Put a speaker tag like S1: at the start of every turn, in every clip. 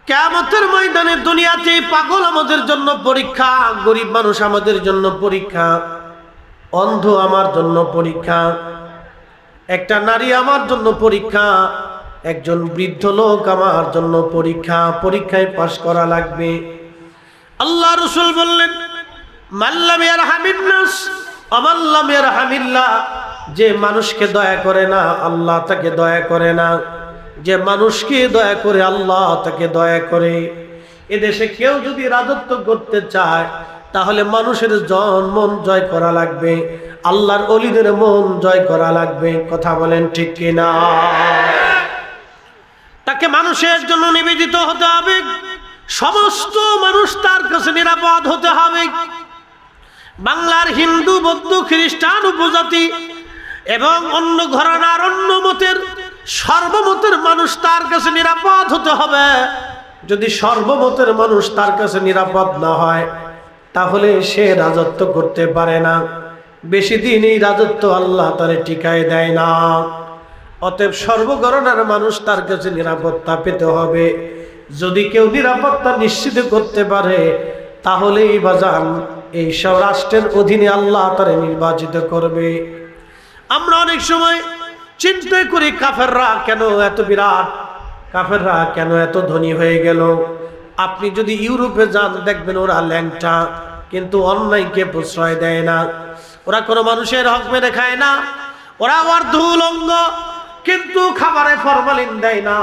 S1: কিয়ামতের ময়দানে দুনিয়াতে পাগল আমাদের জন্য পরীক্ষা, গরিব মানুষ আমাদের জন্য পরীক্ষা, অন্ধ আমার জন্য পরীক্ষা, একটা নারী আমার জন্য পরীক্ষা, একজন বৃদ্ধ লোক আমার জন্য পরীক্ষা। পরীক্ষায় পাশ করা লাগবে। আল্লাহ রাসূল বললেন, মাল্লাম ইয়ারহামিন নাস আমাল্লাম ইয়ারহামিল্লাহ, যে মানুষকে দয়া করে না আল্লাহ তাকে দয়া করে না, যে মানুষকে দয়া করে আল্লাহ তাকে দয়া করে। এদেশে কেউ যদি রাজত্ব করতে চায় তাহলে মানুষের মন জয় করা লাগবে, আল্লাহর ওলিদের মন জয় করা লাগবে। কথা বলেন ঠিক কিনা? তাকে মানুষের জন্য নিবেদিত হতে হবে, সমস্ত মানুষ তার কাছে নিরাপদ হতে হবে। বাংলার হিন্দু, বৌদ্ধ, খ্রিস্টান, উপজাতি এবং অন্য ঘরানার অন্য মতের সর্বমতের মানুষ তার কাছে নিরাপদ হতে হবে। যদি সর্বমতের মানুষ তার কাছে নিরাপদ না হয় তাহলে সে রাজত্ব করতে পারে না, বেশি দিন এই রাজত্ব আল্লাহ তারে টিকায় দেয় না। অতএব সর্বঘরানার মানুষ তার কাছে নিরাপত্তা পেতে হবে। যদি কেউ নিরাপত্তা নিশ্চিত করতে পারে তাহলেই বাজান এই সব রাষ্ট্রের অধীনে আল্লাহ তারে নির্বাচিত করবে। আমরা অনেক সময় চিন্তা করি কাফেররা কেন এত বিরাট, কাফেররা কেন এত ধনী হয়ে গেল। আপনি যদি ইউরোপে যান দেখবেন ওরা ল্যাংটা, কিন্তু অন্যায়কে প্রশ্রয় দেয় না। ওরা কোনো মানুষের হক মেরে খায় না। ওরা অর্ধউলঙ্গ কিন্তু খাবারে ফরমালিন দেয় না।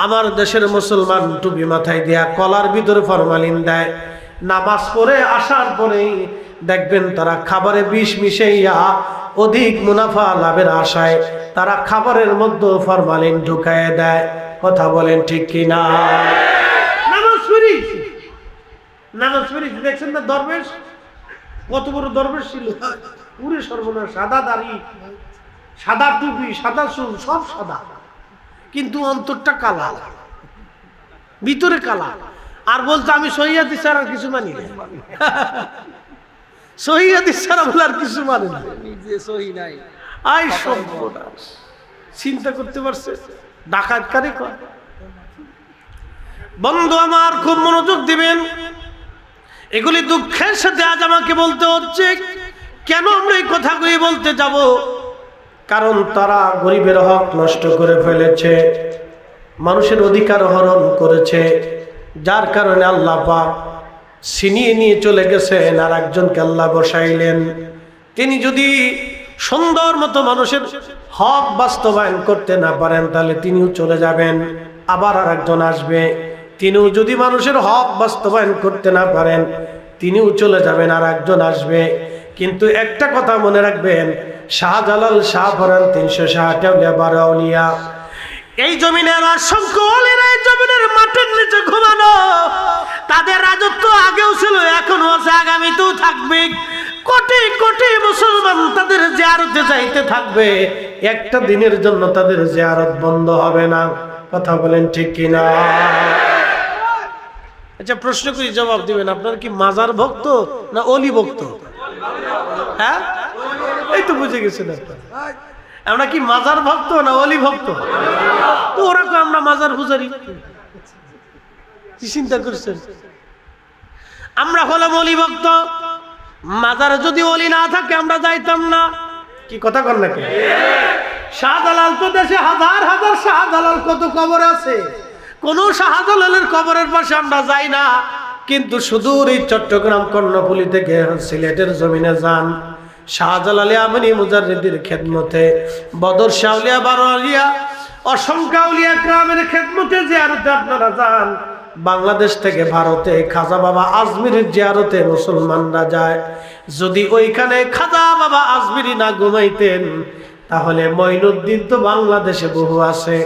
S1: আমার দেশের মুসলমান টুপি মাথায় দেয়া কলার ভিতরে ফরমালিন দেয়। নামাজ পড়ে আসার পরেই দেখবেন তারা খাবারে বিষ মিশাইয়া অধিক মুনাফা লাভের আশায় তারা খাবারের মধ্যে ফরমালিন ঢুকায় দেয়। কথা বলেন ঠিক কিনা? নামাজ শরীফ দেখছেন না? দরবেশ কত বড় দরবেশ ছিল, পুরে সর্বনাশ, সাদা দাড়ি, সাদা টুপি, সাদা চুল, সব সাদা, কিন্তু অন্তরটা কালা, ভিতরে কালা। আর বলতো আমি সহিহ হাদিস ছাড়া আর কিছু মানি না। সহিহ হাদিস ছাড়া বলে আর কিছু মানি না। আই সর্বনাশ, চিন্তা করতে পারছে? ডাকাতকারী কর। বন্ধু আমার খুব মনোযোগ দিবেন, এগুলি দুঃখের সাথে আজ আমাকে বলতে হচ্ছে। কেন আমরা এই কথাগুলি বলতে যাব? কারণ তারা গরিবের হক নষ্ট করে ফেলেছে, মানুষের অধিকার হরণ করেছে, যার কারণে আল্লাহ পাক ছিনিয়ে নিয়ে চলে গেছেন আর একজনকে আল্লাহ বসাইলেন। তিনি যদি সুন্দর মতো মানুষের হক বাস্তবায়ন করতে না পারেন তাহলে তিনিও চলে যাবেন, আবার আর একজন আসবে। তিনিও যদি মানুষের হক বাস্তবায়ন করতে না পারেন তিনিও চলে যাবেন, আর একজন আসবে। কিন্তু একটা কথা মনে রাখবেন, শাহজালাল শাহ ফরান 360 আউলিয়া 12 আউলিয়া, এই জমিনের অসংখ্য ওলিরা এই জমিনের মাটির নিচে ঘুমানো। তাদের রাজত্ব আগেও ছিল, এখনো আছে, আগামীতেও থাকবে। কোটি কোটি মুসলমান তাদের জিয়ারতে যাইতে থাকবে, একটা দিনের জন্য তাদের জিয়ারত বন্ধ হবে না। কথা বলেন ঠিক কিনা? আচ্ছা প্রশ্ন করি, জবাব দিবেন। আপনার কি মাজার ভক্ত না অলি ভক্ত? হ্যাঁ, এই তো বুঝে গেছেন আপনার। আমরা কি মাজার ভক্ত না অলি ভক্ত? তো ওরা তো আমরা মাজার পূজারি। কি চিন্তা করছেন? আমরা হলাম অলি ভক্ত। মাজারে যদি অলি না থাকে আমরা যাইতাম না। কি কথা কর নাকি? শাহজালাল তো দেশে হাজার হাজার শাহজালাল কত কবর আছে, কোন শাহজালালের কবরের পাশে আমরা যাই না। কিন্তু সুদূর এই চট্টগ্রাম কর্ণফুলী থেকে সিলেটের জমিনে যান, শাহজালালে আমিনী মুজাররিদের খেদমতে, বদর শাউলিয়া 12 আউলিয়া, অসংখ্য আউলিয়া کرامের খেদমতে জিয়ারতে আপনারা যান। বাংলাদেশ থেকে ভারতে খাজা বাবা আজমিরের জিয়ারতে মুসলমানরা যায়। যদি ওইখানে খাজা বাবা আজমিরি না ঘুমাইতেন তাহলে মঈনুদ্দিন তো বাংলাদেশে বহু আছে,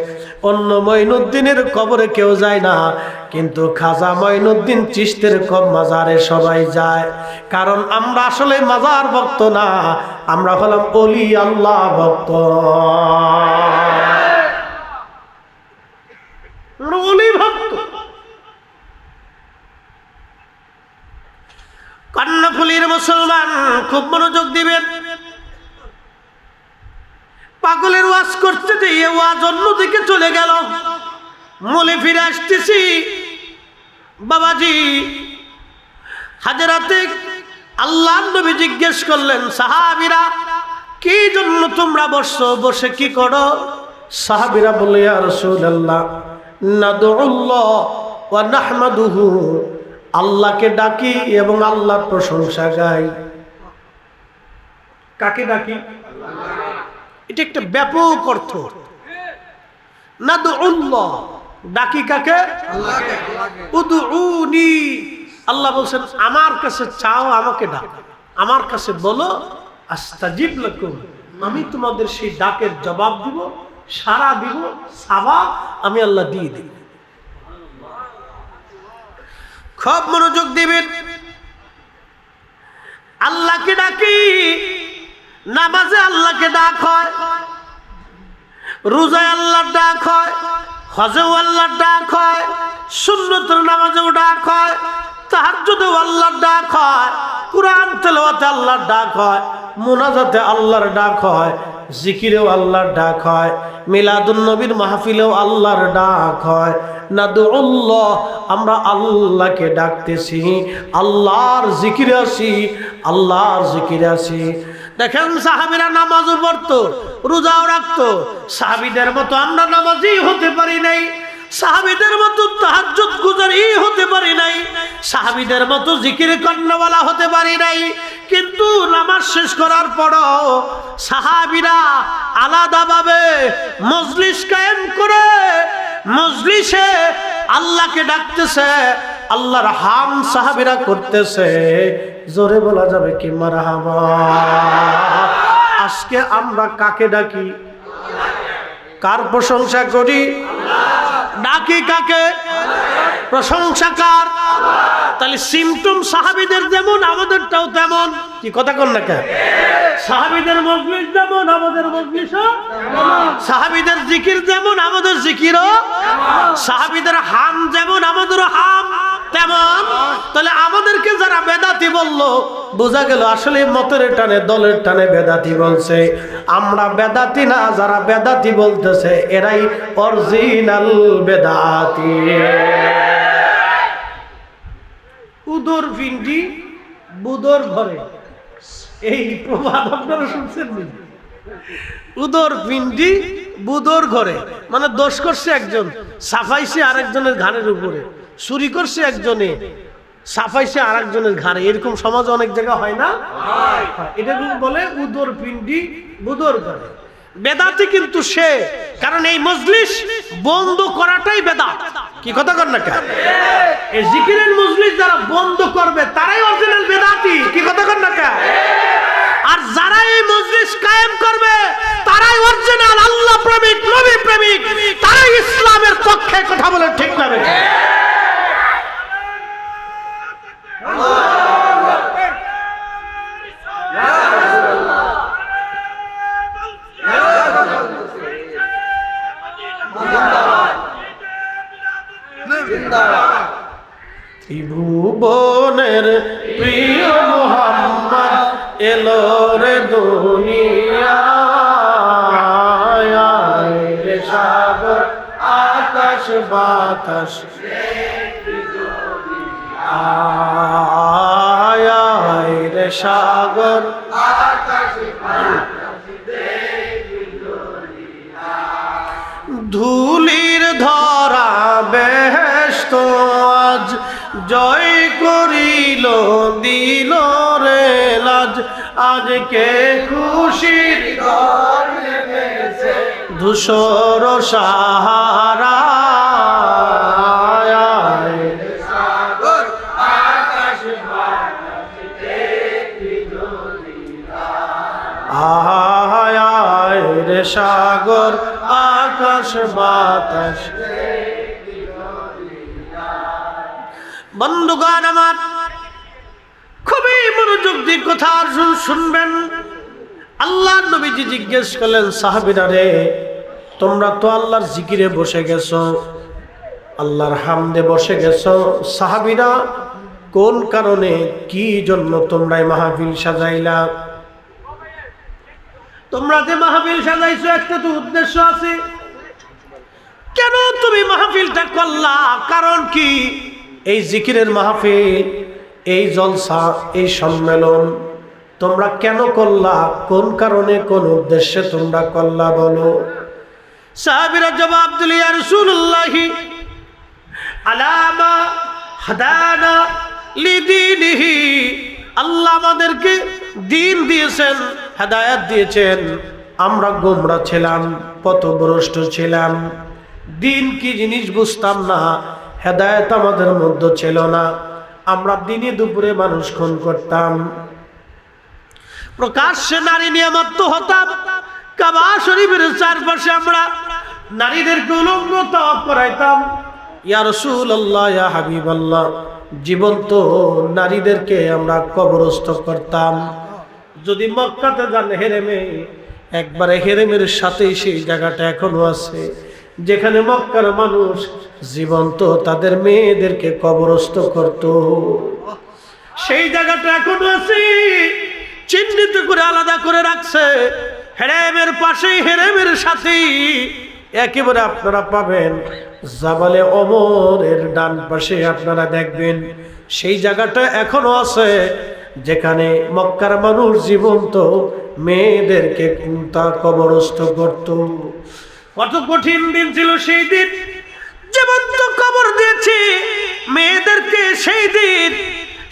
S1: অন্য মঈনুদ্দিনের কবরে কেউ যায় না, কিন্তু খাজা মঈনুদ্দিন চিশতের মাজারে সবাই যায়। কারণ আমরা আসলে মাজার ভক্ত না, আমরা হলাম ওলি আল্লাহ ভক্ত। ওলি ভক্ত। কর্ণফুলীর মুসলমান খুব মনোযোগ দিবেন। পাগলের ওয়াজ করতে দিয়ে ওয়াজ অন্যদিকে চলে গেল। মূলে ফিরে আসতেছি, বাবাজি হাজরাতে আল্লাহর নবী জিজ্ঞেস করলেন, সাহাবীরা কি জন্য তোমরা বসছো, বসে কি করো? সাহাবীরা বলে, ইয়া রাসূলুল্লাহ নাদউল্লাহ ওয়া নাহমাদুহু, আল্লাহকে ডাকি এবং আল্লাহর প্রশংসা গাই। কাকে ডাকি? এটা একটা ব্যাপক অর্থ। নাদউল্লাহ, ডাকি কাকে? আল্লাহকে। উদউনি, আল্লাহ বলছেন আমার কাছে চাও, আমাকে ডাকো, আমার কাছে বলো, আস্তাজিব লাকুম, আমি তোমাদের সেই ডাকের জবাব দিব, সাড়া দিব, সওয়াব আমি আল্লাহ দিয়ে দিব। খুব মনোযোগ দিবেন। আল্লাহকে ডাকি, নামাজে আল্লাহকে ডাক হয়, রোজায় আল্লাহর ডাক হয়, হজেও আল্লাহর ডাক হয়, সুন্নতের নামাজেও ডাক হয়, তাহাজ্জুদেও আল্লাহর ডাক হয়, কুরআন তেলাওয়াতে আল্লাহর ডাক হয়, মুনাজাতে আল্লাহর ডাক হয়, জিকিরেও আল্লাহর ডাক হয়, মিলাদুন নবীর মাহফিলেও আল্লাহর ডাক হয়। নাদউল্লাহ, আমরা আল্লাহকে ডাকতেছি, আল্লাহর জিকিরে আছি, আল্লাহর জিকিরে আছি। দেখেন সাহাবীরা নামাজও পড়তো, রোজাও রাখতো, সাহাবীদের মতো আমরা নামাজি হতে পারি নাই, সাহাবীদের মতো তাহাজ্জুদ গুজারি হতে পারি নাই, সাহাবীদের মতো জিকির কন্নাওয়ালা হতে পারি নাই। কিন্তু নামাজ শেষ করার পরও সাহাবীরা আলাদাভাবে মজলিস কায়েম করে মজলিসে আল্লাহকে ডাকতেছে, আল্লাহর হাম সাহাবীরা করতেছে। জোরে বলা যাবে কি মারহাবা? আজকে আমরা কাকে ডাকি? কার প্রশংসা করি? ডাকি কাকে? প্রশংসা কার? তাহলে সিমটম সাহাবীদের যেমন আমাদেরটাও তেমন। কি কথা কন না কেন? সাহাবীদের মজলিস যেমন আমাদের মজলিসও, সাহাবীদের জিকির যেমন আমাদের জিকিরও, সাহাবীদের হাম যেমন আমাদেরও হাম তেমন। তাহলে আমাদেরকে যারা বেদাতি বললো, বোঝা গেল আসলে মতের টানে দলের টানে বেদাতি বলছে। আমরা বেদাতি না, যারা বেদাতি বলতেছে এরাই অরিজিনাল বেদাতি। উদর পিন্ডি বুদর ঘরে, এই প্রবাদ আপনারা শুনছেন? উদর পিন্ডি বুদর ঘরে মানে দোষ করছে একজন, সাফাইছে আরেকজনের ঘাড়ের উপরে, চুরি করছে একজনে, সাফাইছে আরেকজনের ঘাড়ে। এরকম সমাজ অনেক জায়গা হয় না? এটা বলে উদর পিন্ডি বুদর ঘরে। বেদাতি কিন্তু সে, কারণ এই মজলিস বন্ধ করাটাই বেদাত। কি কথা কর না কেন? এই জিকিরের মজলিস যারা বন্ধ করবে তারাই অরিজিনাল বেদাতি। কি কথা কর না কেন? আর যারা এই মজলিস কায়েম করবে তারাই অরিজিনাল আল্লাহ প্রেমিক, নবী প্রেমিক, তারাই ইসলামের পক্ষে কথা বলে। ঠিক না? ত্রিভুবনের প্রিয় মুহাম্মদ এলো রে দুনিয়ায়, রে সাগর আকাশ বাতাস আয়, রে সাগর আকাশ ধুলির ধরা বেহেশত আজ জয় করিল, দিল রে লাজ। আজকে খুশির ধূসর সাহারা, আয় রে সাগর আকাশ বাতাস। বন্ধুগণ আমার, খুবই মনোযোগ দিয়ে কথা শুনবেন। আল্লাহর নবীজি জিজ্ঞেস করলেন, সাহাবীরা রে, তোমরা তো আল্লাহর জিকিরে বসে গেছো, আল্লাহর হামদে বসে গেছো। সাহাবীরা কোন কারণে, কি জন্য তোমরা এই মাহফিল সাজাইলা? তোমরা যে মাহফিল সাজাইছো একটা তো উদ্দেশ্য আছে। কেন তুমি মাহফিলটা করলা? কারণ কি? এই জিকিরের মাহফিল, এই জলসা, এই সম্মেলন তোমরা কেন করলা? কোন কারণে, কোন উদ্দেশ্যে তোমরা করলা বলো? সাহাবীরা জবাব দিল, ইয়া রাসূলুল্লাহ আলামা হাদানা লিদীনিহি, আল্লাহ আমাদেরকে দ্বীন দিয়েছেন, হেদায়েত দিয়েছেন। আমরা গোমরা ছিলাম, পথভ্রষ্ট ছিলাম, দ্বীন কি জিনিস বুঝতাম না, হেদায়েত আমাদের মধ্যে ছিল না। আমরা দিনে দুপুরে মানুষ খুন করতাম, প্রকাশ্যে নারী নিয়ে মত্ত হতাম, কাবা শরীফের চারপাশে আমরা নারীদেরকে উলঙ্গ তাওয়াফ করাইতাম। ইয়া রাসূলুল্লাহ, ইয়া হাবিবাল্লাহ, জীবন্ত নারীদেরকে আমরা কবরস্থ করতাম। যদি মক্কাতে যান হেরেমে, একবারে হেরেমের সাথেই সেই জায়গাটা এখনো আছে যেখানে মক্কার মানুষ জীবন্ত তাদের মেয়েদেরকে কবরস্থ করত। সেই জায়গাটা এখনো আছে, চিহ্নিত করে আলাদা করে রাখছে। হেরেমের পাশেই, হেরেমের সাথেই একেবারে আপনারা পাবেন জাবালে ওমরের ডান পাশে আপনারা দেখবেন সেই জায়গাটা এখনো আছে যেখানে মক্কার মানুষ জীবন্ত মেয়েদেরকে তা কবরস্থ করত। কত কঠিন দিন ছিল সেই দিন, জীবন্ত কবর দিয়েছি মেয়েদেরকে সেই দিন।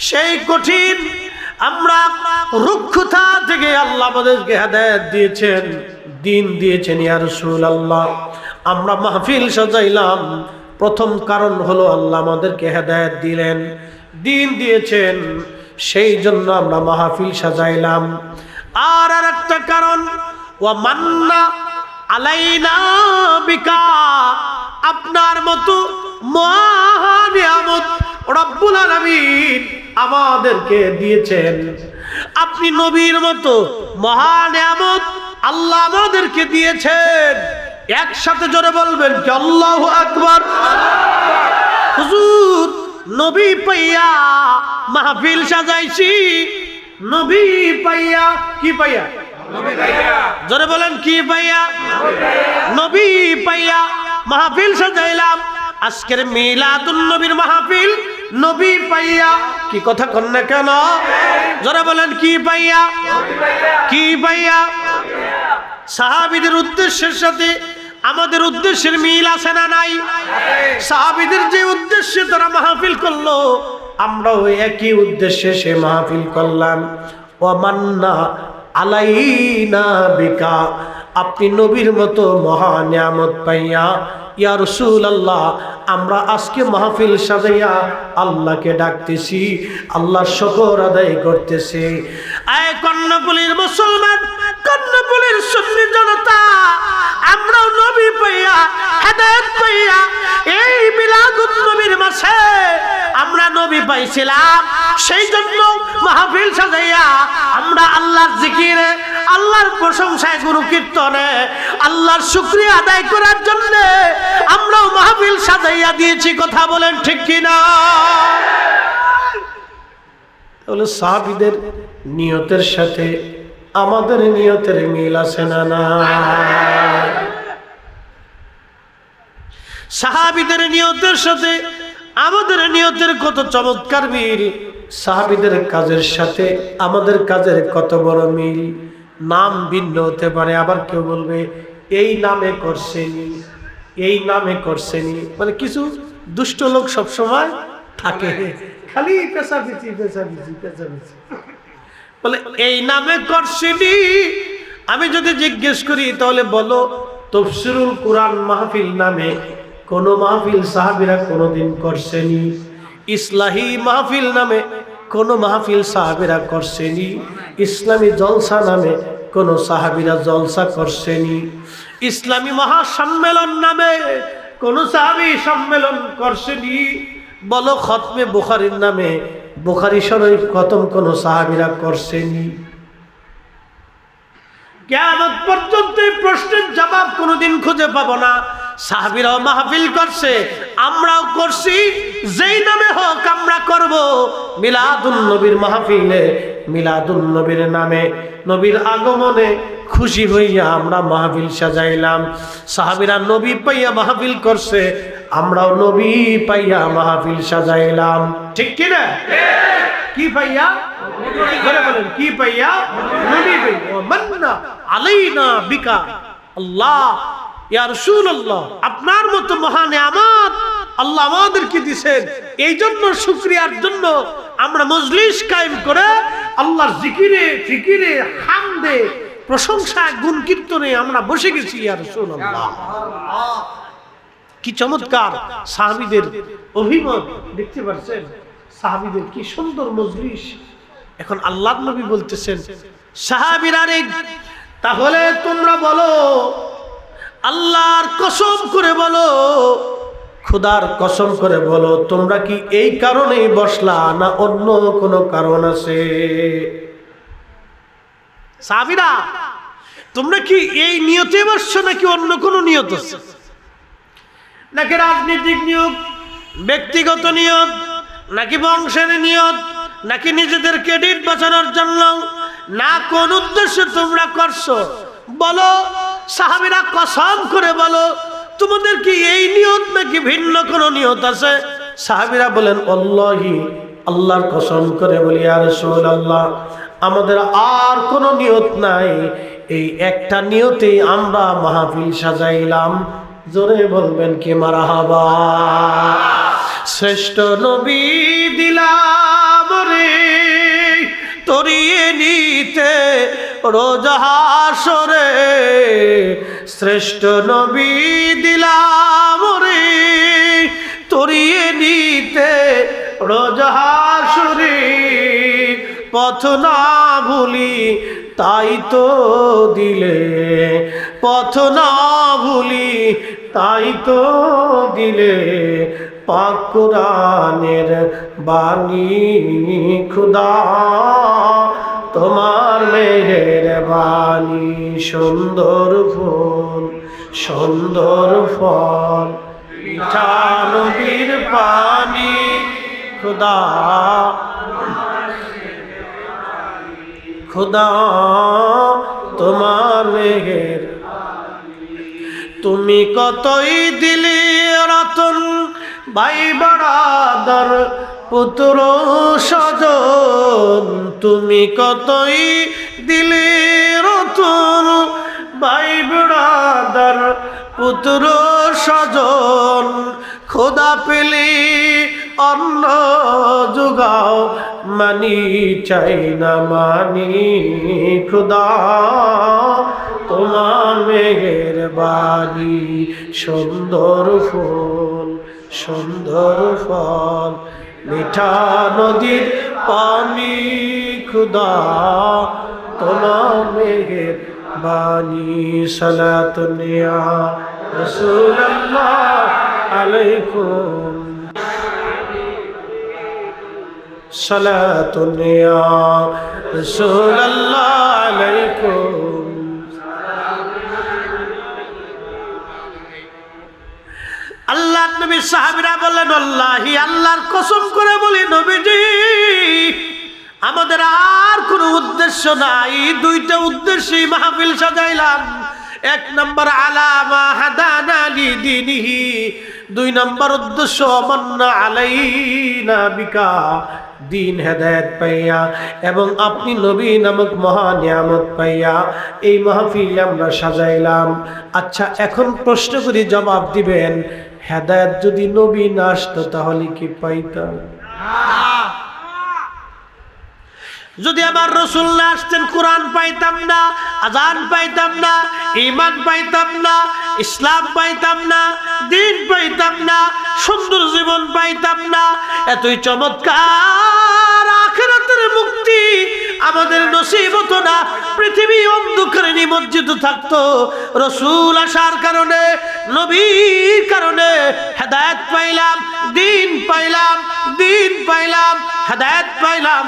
S1: সেই কঠিন আমরা রুক্ষতা থেকে আল্লাহ আমাদেরকে হেদায়েত দিয়েছেন, দ্বীন দিয়েছেন। ইয়া রাসূলুল্লাহ, আমরা মাহফিল সাজাইলাম, প্রথম কারণ হলো আল্লাহ আমাদেরকে হেদায়েত দিলেন, দ্বীন দিয়েছেন, সেই জন্য আমরা মাহফিল সাজাইলাম। আর একটা কারণ, ওয়া মান্না আলাইনা বিকা, আপনার মতো মহান নিয়ামত রব্বুল আলামিন আমাদেরকে দিয়েছেন। আপনি নবীর মতো মহান নিয়ামত আল্লাহ আমাদেরকে দিয়েছেন। একসাথে জোরে বলবেন কি আল্লাহু আকবার। হুজুর, নবী পাইয়া মাহফিল সাজাইছি, নবী পাইয়া, কি পাইয়া? জোরে বলেন কি পাইয়া? নবী পাইয়া মাহফিল সাজাইলাম। আজকের মিলাদুন নবীর মাহফিল নবী পাইয়া। কি কথা কন না কেন? জোরে বলেন কি পাইয়া? কি পাইয়া? সাহাবীদের উদ্দেশ্যের সাথে আমাদের উদ্দেশ্যের মিল আছে না নাই? সাহাবীদের যে উদ্দেশ্যে তারা মাহফিল করলো, আমরাও একই উদ্দেশ্যে সে মাহফিল করলাম। ওয়া মান্না আলাইনা বিকা, আপনি নবীর মতো মহা নিয়ামত পাইয়া ইয়া রাসূলুল্লাহ আমরা আজকে মাহফিল সাজাইয়া আল্লাহকে ডাকতেছি, আল্লাহর শুকর আদায় করতেছি। আয় কর্ণফুলীর মুসলমান, কর্ণফুলীর সুন্নি জনতা, আমরাও নবী পাইয়া, হেদায়েত পাইয়া এই মিলাদুন নবীর মাসে আমরা নবী পাইছিলাম। সেই জন্য মাহফিল সাজাইয়া আমরা আল্লাহর জিকিরে, আল্লাহর প্রশংসায়, গুরু কীর্তনে আল্লাহর শুকরিয়া আদায় করার জন্য আমরাও মাহফিল সাজাইয়া দিয়েছি। কথা বলেন ঠিক কিনা? তাহলে সাহাবীদের নিয়তের সাথে আমাদের নিয়তের মিল আছে না না? সাহাবীদের নিয়তের সাথে আমাদের নিয়তের কত চমৎকার মিল, সাহাবীদের কাজের সাথে আমাদের কাজের কত বড় মিল। নাম ভিন্ন হতে পারে, আবার কেউ বলবে এই নামে করছেনি, এই নামে করছেনি, মানে কিছু দুষ্ট লোক সবসময় থাকে, খালি পেশাপিচি পেশাপিচি পেশাপিচি বলে এই নামে করছেনি। আমি যদি জিজ্ঞেস করি তাহলে বলো তাফসীরুল কুরআন মাহফিল নামে কোন মাহফিল সাহাবীরা কোনদিন করছেনি? ইসলাহি মাহফিল নামে কোন মাহফিল সাহাবীরা করছেনি? ইসলামী জলসা নামে কোন সাহাবীরা জলসা করছেনি? ইসলামী মহাসম্মেলন নামে কোন সাহাবী সম্মেলন করছেনি? বলো খতমে বুখারীর নামে বুখারী শরীফ খতম কোন সাহাবীরা করছেনি? কিয়ামত পর্যন্ত এই প্রশ্নের জবাব কোনোদিন খুঁজে পাবো না। সাহাবীরাও মাহফিল করছে, আমরাও করছি, যেই নামে হোক আমরা করব। মিলাদুন নবীর মাহফিলে, মিলাদুন নবীর নামে, নবীর আগমনে খুশি হইয়া আমরা মাহফিল সাজাইলাম। সাহাবীরা নবী পাইয়া মাহফিল করছে, আমরাও নবী পাইয়া মাহফিল সাজাইলাম। ঠিক কি না? কি পাইয়া? বলেন কি পাইয়া? নবী পাইয়া। মান্না আলাইনা বিকা আল্লাহ ইয়া রাসূলুল্লাহ, আপনার মতো মহান নিয়ামত আল্লাহ আমাদেরকে দিয়েছেন, এই জন্য শুকরিয়ার জন্য আমরা মজলিস কায়েম করে আল্লাহর জিকিরে ফিকিরে হামদে প্রশংসা গুণ কীর্তনে আমরা বসে গেছি। ইয়া রাসূলুল্লাহ, কি চমৎকার সাহাবীদের অভিমত দেখতে পাচ্ছেন, সাহাবীদের কি সুন্দর মজলিস। এখন আল্লাহর নবী বলতেছেন সাহাবীরা রে, তাহলে তোমরা বলো, আল্লাহর কসম করে বলো, খোদার কসম করে বলো, তোমরা কি এই কারণেই বসলা না অন্য কোনো কারণ আছে? সাহাবীরা, তোমরা কি এই নিয়তে বসছো নাকি অন্য কোনো নিয়ত আছে? নাকি রাজনৈতিক নিয়ত, ব্যক্তিগত নিয়ত, নাকি বংশের নিয়ত, নাকি নিজেদের ক্রেডিট বাঁচানোর জন্য, না কোন উদ্দেশ্যে তোমরা করছো? বলো সাহাবীরা, কসম করে বলো, তোমাদের কি এই নিয়ত নাকি ভিন্ন কোনো নিয়ত আছে? সাহাবীরা বলেন আল্লাহি, আল্লাহর কসম করে বলি ইয়া রাসূলুল্লাহ, আমাদের আর কোনো নিয়ত নাই, এই একটা নিয়তেই আমরা মাহফিল সাজাইলাম। জোরে বলবেন কি মারহাবা। শ্রেষ্ঠ নবী দিলাম রে তরিয়ে নিতে রোজ হাসরে, শ্রেষ্ঠ নবী দিলাম রে তরিয়ে নিতে রোজ হাসরে, পথ না ভুলি তাই তো দিলে, পথ না ভুলি তাই তো দিলে, পাক কুরআনের বাণী খুদা তোমার মেহেরবানি, সুন্দর ফুল সুন্দর ফল মিঠা নদীর পানি খুদা, খুদা তোমার মেহের। তুমি কতই দিলি রতন ভাই বারাদার পুত্র স্বজন, তুমি কতই দিলি রতন ভাই বারাদার পুত্র স্বজন, খোদা পেলি অন্ন যোগাও মানি চাই না মানি, খোদা তোমার মেহেরবানি, সুন্দর ফুল সুন্দর ফল মিঠা নদীর পানি, খোদা তোমার মেহেরবানি। সালাতুন ইয়া রাসূলুল্লাহ আলাইকুম, সালাতুন ইয়া রাসূলুল্লাহ আলাইকুম। আল্লাহর নবী সাহাবীরা বললেন আল্লাহি, আল্লাহর কসম করে বলি নবীজি, আমাদের আর কোনো উদ্দেশ্য নাই, দুইটা উদ্দেশ্যেই মাহফিল সাজাইলাম। এক নম্বর আলামা হাদানা লিদিনিহি, দুই নম্বর উদ্দেশ্য মান্না আলাইনা বিকা, দিন হেদায়েত পাইয়া এবং আপনি নবী নামক মহা নিয়ামত পাইয়া এই মাহফিল আমরা সাজাইলাম। আচ্ছা, এখন প্রশ্ন করি, জবাব দিবেন, হেদায়েত যদি নবী না আসতো তাহলে কি পাইতাম? যদি আমার রাসূল না আসতেন কোরআন পাইতাম না, আযান পাইতাম না, ঈমান পাইতাম না, ইসলাম পাইতাম না, দ্বীন পাইতাম না, সুন্দর জীবন পাইতাম না, এতই চমৎকার আখিরাতের মুক্তি আমাদের নসিব হতো না, পৃথিবী অন্ধকারে নিমজ্জিত থাকতো। রাসূল আসার কারণে, নবীর কারণে হেদায়েত পাইলাম, দ্বীন পাইলাম, দ্বীন পাইলাম, হেদায়েত পাইলাম।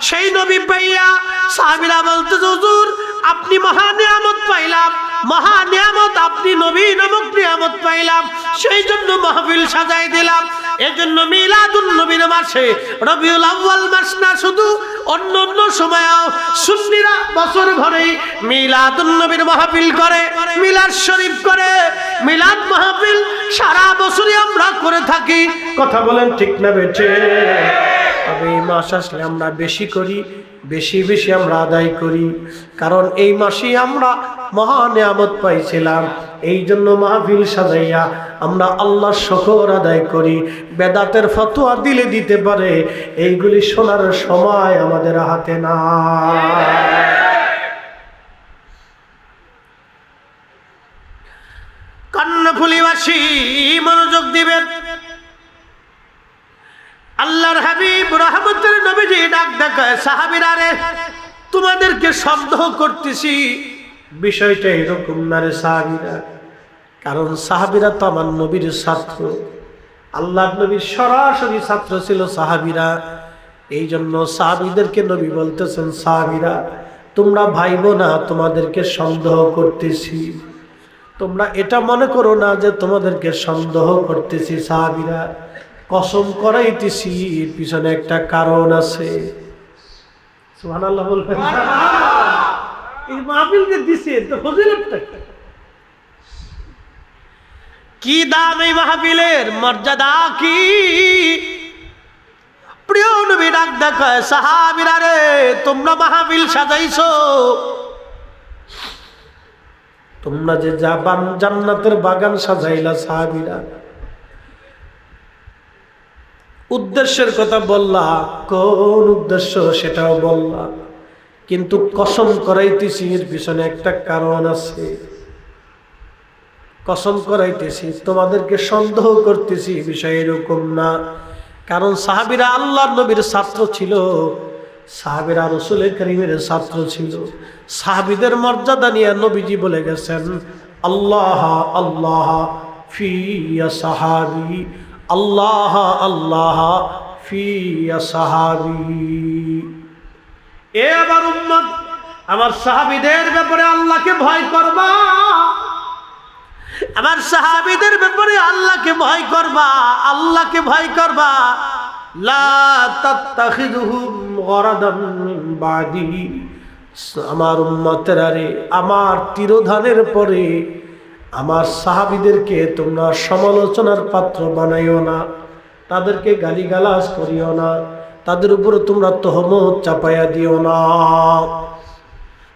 S1: সেই নবী পাইয়া সাহাবীরা বলতে, হুজুর আপনি মহা নিয়ামত পাইলাম, মহা নিয়ামত, আপনি নবী নামক নিয়ামত পাইলাম, সেই জন্য মাহফিল সাজাই দিলাম। এজন্য মিলাদুন নবীর মাস মাসে, রবিউল আউয়াল মাস না শুধু অন্য অন্য সময়ও সুন্নিরা বছর ভরেই মিলাদুন নবীর মাহফিল করে, মিলাদ শরীফ করে, মিলাদ মাহফিল সারা বছরই আমরা করে থাকি। কথা বলেন ঠিক না বেঠে? তবে এই মাস আসলে আমরা বেশি করি, বেশি বেশি আমরা আদায় করি, কারণ এই মাসে আমরা মহা নিয়ামত পাইছিলাম। এই জন্য মাহফিল সাজাইয়া আমরা আল্লাহর শুকর আদায় করি। বেদাতের ফতোয়া দিলে দিতে পারে, এইগুলি শোনার সময় আমাদের হাতে না। কর্ণফুলীবাসী মনোযোগ দিবেন। আল্লাহর হাবিব রহমতের নবীজি ডাক দেখায়, সাহাবীরা রে, তোমাদেরকে সন্দেহ করতেছি, বিষয়টা এরকম না রে সাহাবীরা। কারণ সাহাবীরা তো আমার নবীর ছাত্র, আল্লাহর নবীর সরাসরি ছাত্র ছিল সাহাবীরা। এই জন্য সাহাবীদেরকে নবী বলতেছেন, সাহাবীরা তোমরা ভাইবো না, তোমাদেরকে সন্দেহ করতেছি। তোমরা এটা মনে করো না যে তোমাদেরকে সন্দেহ করতেছি। সাহাবীরা কসম করাইতেছি, এর পিছনে একটা কারণ আছে। সুবহানাল্লাহ বলবেন। এই মাহফিলকে দিছে তো ফজিলতটা কি, দাম এই মাহফিলের, মর্যাদা কি? প্রিয় নবী ডাক দেখায়, সাহাবীরা রে, তোমরা মাহফিল সাজাইছো, তোমরা যে জান্নাতের বাগান সাজাইলা সাহাবীরা, উদ্দেশ্যের কথা বললা, কোন উদ্দেশ্য সেটাও বললা, কিন্তু কসম করাইতেছি এর পিছনে একটা কারণ আছে। কসম করাইতেছি, তোমাদেরকে সন্দেহ করতেছি বিষয় এরকম না। কারণ সাহাবীরা আল্লাহর নবীর ছাত্র ছিল, সাহাবীরা রাসূল কারীমের ছাত্র ছিল। সাহাবীদের মর্যাদা নিয়ে নবীজি বলে গেছেন, আল্লাহ আল্লাহ ফি সাহাবী, আল্লাহ আল্লাহ ফি সাহাবী। এ আমার উম্মত, আমার সাহাবীদের ব্যাপারে আল্লাহকে ভয় করবা, আমার সাহাবীদের ব্যাপারে আল্লাহকে ভয় করবা, আল্লাহকে ভয় করবা। লা তাত্তাখিযুহুম গরাদাম মিন বাদি, আমার উম্মতেরা রে, আমার তিরোধানের পরে আমার সাহাবীদেরকে তোমরা সমালোচনার পাত্র বানাইও না, তাদেরকে গালিগালাজ করিও না, তাদের উপরে তোমরা তহমত চাপাইয়া দিও না,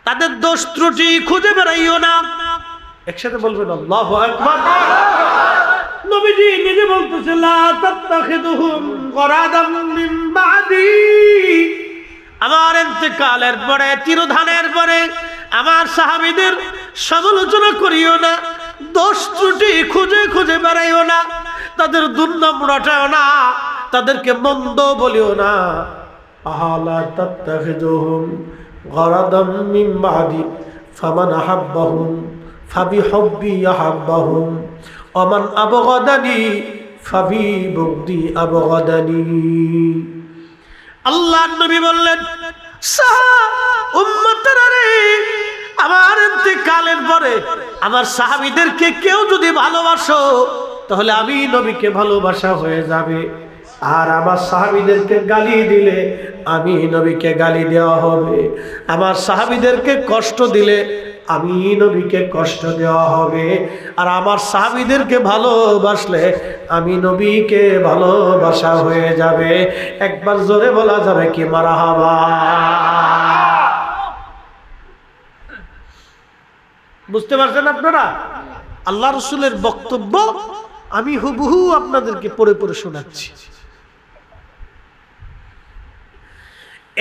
S1: তাদের দোষ ত্রুটি খুঁজে বেড়াইও না। একসাথে বলবেন আল্লাহু আকবার। নবীজি নিজে বলতেছেন, লা তাত্তাখিযুহুম গরাদাম মিন বাদি, আমার ইন্তেকালের পরে, তিরোধানের পরে আমার সাহাবীদের সমালোচনা করিও না, দোষ ত্রুটি খুঁজে খুঁজে বেড়াইও না, তাদের দুর্নাম রটাও না, তাদেরকে মন্দ বলিও না। আলা তাত্তাখিযুহুম গরাদাম মিন বাদি ফামান আহাব্বাহুম ফাবিহুব্বি আহাব্বাহুম ওয়া মান আবগাদানি ফাবিবুগদি আবগাদানি। আল্লাহর নবী বললেন, উম্মতেরা রে, আমার ইন্তেকালের পরে আমার সাহাবীদেরকে কেউ যদি ভালোবাসো, তাহলে আমি নবীকে ভালোবাসা হয়ে যাবে। আর আমার সাহাবীদেরকে গালি দিলে আমি নবীকে গালি দেওয়া হবে। আমার সাহাবীদেরকে কষ্ট দিলে আমি নবীকে কষ্ট দেওয়া হবে। আর আমার সাহাবীদেরকে ভালোবাসলে আমি নবীকে ভালোবাসা হয়ে যাবে। একবার জোরে বলা যাবে কি মারহাবা? বুঝতে পারছেন আপনারা? আল্লাহ রাসূলের বক্তব্য আমি হুবহু আপনাদেরকে পড়ে পড়ে শোনাচ্ছি।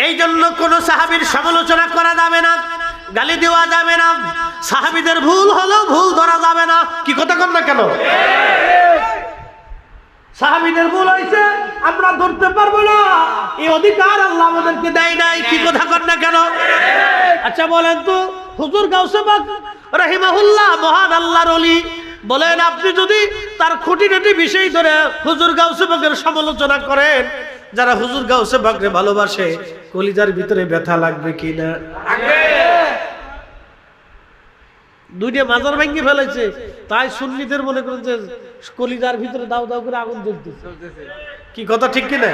S1: এই জন্য কোন সাহাবীর সমালোচনা করা যাবে না, গালি দেওয়া যাবে না, সাহাবীদের ভুল হলো ভুল ধরা যাবে না। কি কথা কন না কেন? সাহাবীদের ভুল হয়েছে আমরা ধরতে পারবো না, এই অধিকার আল্লাহ আমাদেরকে দেয় নাই। কি কথা কন না কেন? আচ্ছা বলেন তো, হুজুর গাউসে পাক রাহিমাহুল্লাহ মহান আল্লাহর ওলি, বলেন আপনি যদি তার খুঁটিনাটি বিষয় ধরে হুজুর গাউসে পাকের সমালোচনা করেন, যারা হুজুর গাউসে পাককে ভালোবাসে কলিজার ভিতরে ব্যথা লাগবে কিনা? দুইটা মাজার ভেঙে ফেলেছে, তাই সুন্নিদের মনে করেন যে কলিজার ভিতরে দাও দাও করে আগুন জ্বলতেছে। কি কথা ঠিক কিনা?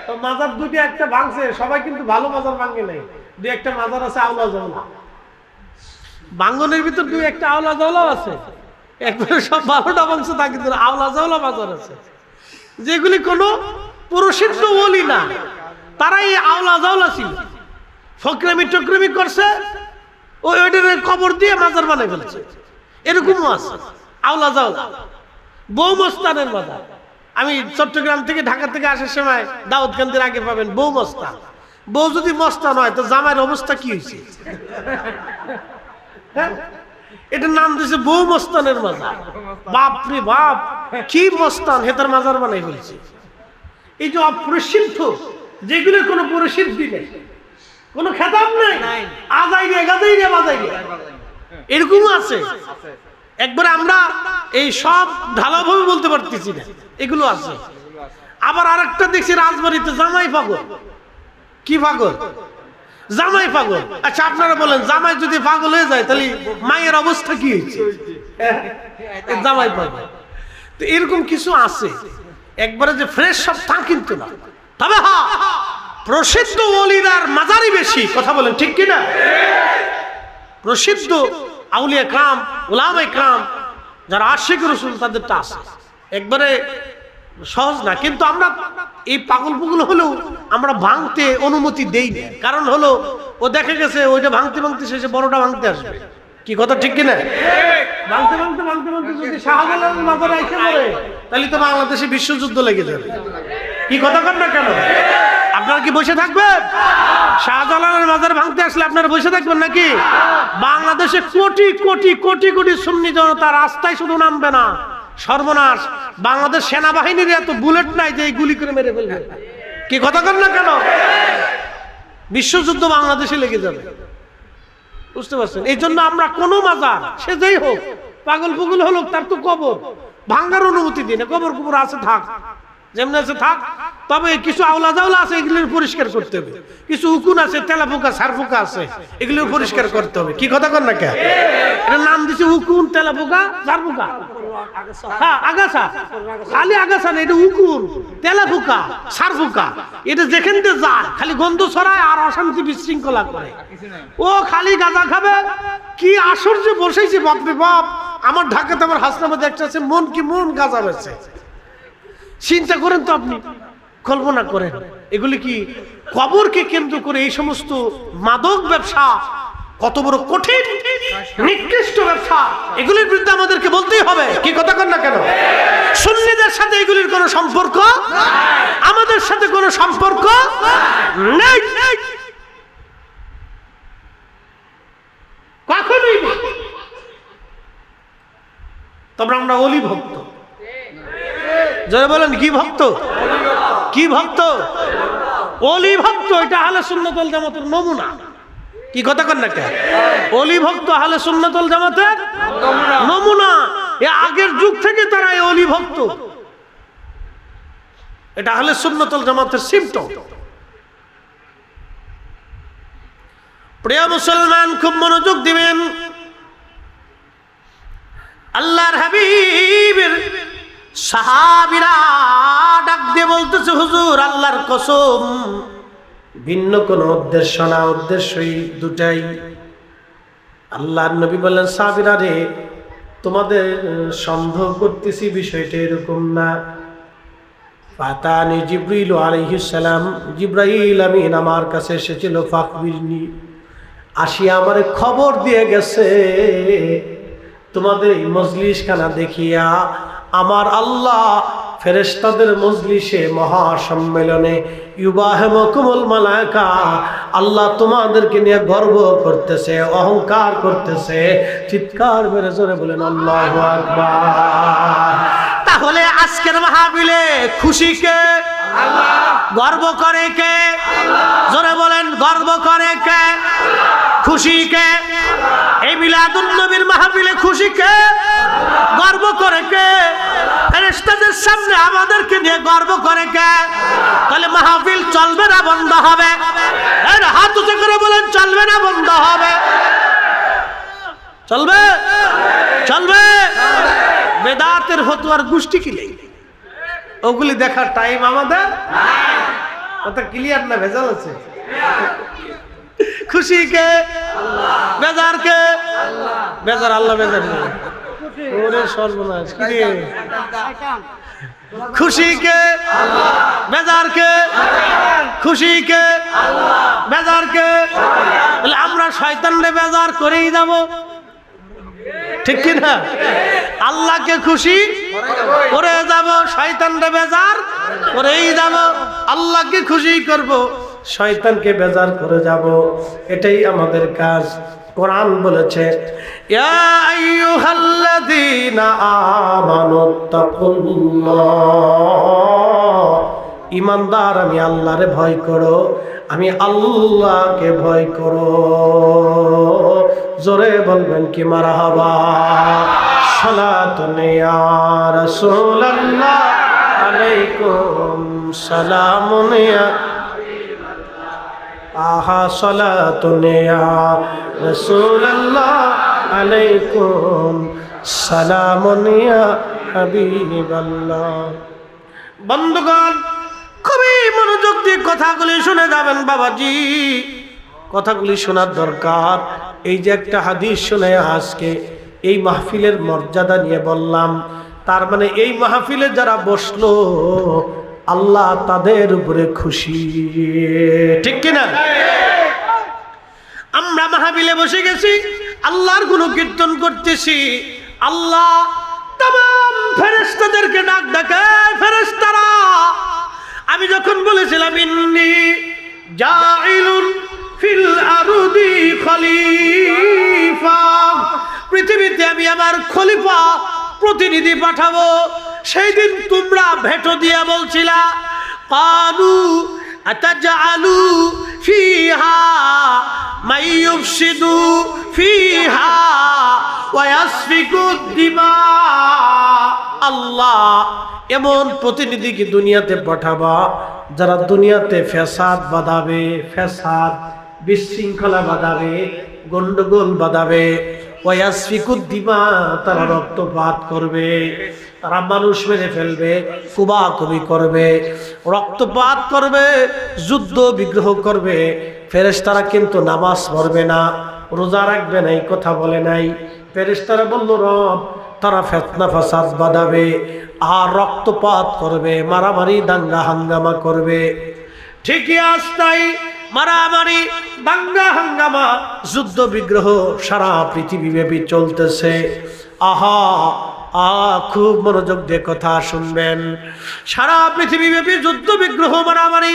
S1: তো মাজার দুটি একটা ভাঙছে, সবাই কিন্তু ভালো মাজার ভাঙে নাই, দুই একটা মাজার আছে আওলা জাওলা, ভাঙ্গনের ভিতর দুই একটা আওলা জাওলাও আছে, একবারে সব 12টা ভাঙছে তা কিন্তু আওলা জাওলা মাজার আছে, যেগুলি কোনো প্রসিদ্ধ ওলি না, তারাই আওলা জাওলা ছিল, ফকরামি টকরামি করছে, ওইটার কবর দিয়ে মাজার বানাই ফেলছে। এরকমও আছে আওলা জাওলা, বউ মস্তানের মাজার। আমি চট্টগ্রাম থেকে ঢাকা থেকে আসার সময় দাউদকান্দির আগে পাবেন বউ মস্তান। বউ যদি মস্তান হয় তো জামাইয়ের অবস্থা কি হয়েছে? হ্যাঁ, এটার নাম দিয়েছে বউ মস্তানের মাজার। বাপ রে বাপ, কি মস্তান হেতার মাজার বানাই ফেলছে। এই যে অপ্রসিদ্ধ, যেগুলো কোনো প্রসিদ্ধি নেই, কোনো খেতাব নেই, আজাই রে গাজাই রে বাজাই রে, এরকমও আছে। একবারে আমরা এই সব ঢালাভাবে বলতে পারতেছি না, এগুলো আছে। আবার আরেকটা দেখছি রাজবাড়িতে জামাই পাগল। কি পাগল? জামাই পাগল। আচ্ছা আপনারা বলেন, জামাই যদি পাগল হয়ে যায় তাহলে মায়ের অবস্থা কি হয়েছে? জামাই পাগল। তো এরকম কিছু আছে, একবারে যে ফ্রেশ সব তা কিন্তু না। তবে হ্যাঁ, প্রসিদ্ধ ওলিদার মাজারই বেশি। কথা বলেন ঠিক কিনা? প্রসিদ্ধ আউলিয়া کرام, উলামায়ে کرام যারা আশিক রাসূল, তাদেরটা আছে, একবারে সহজ না। কিন্তু আমরা এই পাগল পুগল হলেও আমরা ভাঙতে অনুমতি দেই না, কারণ হলো ও দেখে গেছে ওইটা ভাঙতে ভাঙতে শেষে বড়টা ভাঙতে আসবে। কি কথা ঠিক কিনা? ভাঙতে ভাঙতে ভাঙতে ভাঙতে যদি শাহজালালের মাজারে এসে পড়ে তাহলে তো বাংলাদেশে বিশ্বযুদ্ধ লেগে যাবে। কি কথা কন না কেন? আপনারা কি বসে থাকবেন? শাহজালালের মাজার ভাঙতে আসলে আপনারা বসে থাকবেন নাকি? বাংলাদেশে কোটি কোটি কোটি কোটি সুন্নি জনতা রাস্তায় শুধু নামবে না, সর্বনাশ। বাংলাদেশ সেনাবাহিনীর এত বুলেট নাই যে গুলি করে মেরে ফেলবে। কি কথা কন না কেন? বিশ্বযুদ্ধ বাংলাদেশে লেগে যাবে, বুঝতে পারছেন? এই জন্য আমরা কোনো মাজার, সে যেই হোক, পাগল পুগল হলো, তার তো কবর ভাঙ্গার অনুমতি দিই না। কবর কবর আছে থাক, যেমন আছে থাক। তবে কিছু আওলা জাওলা আছে, এগুলোর পরিষ্কার করতে হবে। কিছু উকুন আছে, তেলা পোকা সার পোকা আছে, এগুলো পরিষ্কার করতে হবে। কি কথা কন না কে? এটার নাম দিচ্ছে উকুন, তেলা পোকা, সার পোকা। হ্যাঁ, আগাছা, খালি আগাছা না, এটা উকুন, তেলা পোকা, সার পোকা। এটা যেখান দিয়ে যায় খালি গন্ধ ছড়ায় আর অশান্তি বিশৃঙ্খলা করে। ও খালি গাঁজা খাবে। কি আশ্চর্য বসেছে বাপরে বাপ! আমার ঢাকাতে আমার হাসনাবাদে একটা আছে, মন কি মন গাঁজা বেছে। চিন্তা করেন তো, আপনি কল্পনা করেন, এগুলি কি কবরকে কেন্দ্র করে এই সমস্ত মাদক ব্যবসা কত বড় কঠিন নিকৃষ্ট ব্যবসা, এগুলির বিরুদ্ধে আমাদেরকে বলতেই হবে। কি কথা কন না কেন? সুন্নিদের সাথে এগুলির কোনো সম্পর্ক, আমাদের সাথে কোনো সম্পর্ক নেই, কখনোই নেই। তবে আমরা অলি ভক্ত। যারা বলেন কি ভক্ত? কি ভক্ত? অলি ভক্ত। এটা আহলে সুন্নাত ওয়াল জামাতের নমুনা। কি কথা কন না কে? অলি ভক্ত আহলে সুন্নাত ওয়াল জামাতের নমুনা। এ আগের যুগ থেকে তারা এই অলি ভক্ত। এটা আহলে সুন্নাত ওয়াল জামাতের সিম্পটম। প্রিয় মুসলমান, খুব মনোযোগ দিবেন। আল্লাহর হাবিবের সাহাবীরা ডাক দিয়ে বলতেছে, হুজুর আল্লাহর কসম, ভিন্ন কোনো উদ্দেশ্য না, উদ্দেশ্যই দুটাই। আল্লাহর নবী বললেন, সাহাবীরা রে, তোমাদের সন্দেহ করতেছি বিষয়টা এরকম না। ফাতানি জিবরিল আলাইহিস সালাম, জিবরাইল আমিন আমার কাছে এসেছিল, ফাকবিরনি, আসিয়া আমারে খবর দিয়ে গেছে, তোমাদের এই মজলিসখানা দেখিয়া আমার আল্লাহ ফেরেশতাদের মজলিসে মহাসম্মেলনে ইউবাহিমুকুমুল মালায়েকা, আল্লাহ তোমাদেরকে নিয়ে গর্ব করতেছে, অহংকার করতেছে। চিৎকার মেরে জোরে বলেন আল্লাহু আকবার। তাহলে আজকের মাহফিলে খুশি কে? আল্লাহ। গর্ব করে কে? আল্লাহ। জোরে বলেন, গর্ব করে কে? খুশি কে? এই মিলাদুন নবীর মাহফিলে খুশি কে? গর্ব করে কে? ফেরেশতাদের সামনে আমাদেরকে নিয়ে গর্ব করে কে? তাহলে মাহফিল চলবে না বন্ধ হবে? এর হাত উঁচু করে বলেন, চলবে না বন্ধ হবে? চলবে? চলবে? বেদাতের ফতোয়ার গোষ্ঠী কিলে, ওগুলি দেখার টাইম আমাদের কথা ক্লিয়ার না, ভেজাল আছে। খুশি কে? বেজার কে? বেজার আল্লাহ, বেজার ওরে সর্বনাশ। কি রে? খুশি কে? বেজার কে? খুশি কে? বেজার কে? আমরা শয়তানরে বেজার করেই যাব, ঠিক কি না? আল্লাহকে খুশি করে যাব, শয়তানরে বেজার করেই যাব। আল্লাহকে খুশি করব, শয়তানকে বেজার করে যাব, এটাই আমাদের কাজ। কোরআন বলেছে, ইয়া আইয়ুহাল্লাযীনা আমানুত্তাকুল্লাহ, ঈমানদার আমি আল্লাহরে ভয় করো, আমি আল্লাহকে ভয় করো। জোরে বলবেন কি মারহাবা। সালাতুন ইয়া রাসূলুল্লাহ আলাইকুম সালামুন ইয়া আহা সালাতুন ইয়া রাসূলুল্লাহ আলাইকুম সালামুন ইয়া হাবিবাল্লাহ। বন্ধুগণ, খুবই মনোযোগ দিয়ে কথাগুলি শুনে যাবেন বাবাজি, কথাগুলি শোনার দরকার। এই যে একটা হাদিস শুনে আজকে এই মাহফিলের মর্যাদা নিয়ে বললাম, তার মানে এই মাহফিলে যারা বসলো আল্লাহ তাদের উপরে খুশি, ঠিক কিনা? আমরা মাহফিলে বসে গেছি, আল্লাহর গুণকীর্তন করতেছি। আল্লাহ তামাম ফেরেশতাদেরকে ডাক ডাকে, ফেরেশতারা আমি যখন বলেছিলাম ইন্নী জাইলুন ফিল আরদি খলিফা, পৃথিবীতে আমি আমার খলিফা প্রতিনিধি পাঠাবো, সেই দিন তোমরা ভেটো দিয়া বলছিলা ক্বালু আতাজআলু ফিহা মান ইউফসিদু ফিহা ওয়া ইয়াসফিকু দিমা। আল্লাহ এমন প্রতিনিধি কি দুনিয়াতে পাঠাবা যারা দুনিয়াতে ফ্যাসাদ বাঁধাবে, ফ্যাসাদ বিশৃঙ্খলা বাঁধাবে, গন্ডগোল বাঁধাবে, ওয়া ইয়াসফিকু দিমা, তারা রক্তপাত করবে, তারা মানুষ মেরে ফেলবে, কুবাকুবি করবে, রক্তপাত করবে, যুদ্ধ বিগ্রহ করবে। ফেরেশতারা কিন্তু নামাজ পড়বে না, রোজা রাখবে না, এই কথা বলে নাই। ফেরেশতারা বলল রব তারা ফিতনা ফাসাদ বাঁধাবে আর রক্তপাত করবে, মারামারি দাঙ্গা হাঙ্গামা করবে। ঠিকই আস্তাই মারামারি দাঙ্গা হাঙ্গামা যুদ্ধ বিগ্রহ সারা পৃথিবীব্যাপী চলতেছে। আহা খুব মনোযোগ দিয়ে কথা শুনবেন। সারা পৃথিবীব্যাপী যুদ্ধ বিগ্রহ মারামারি,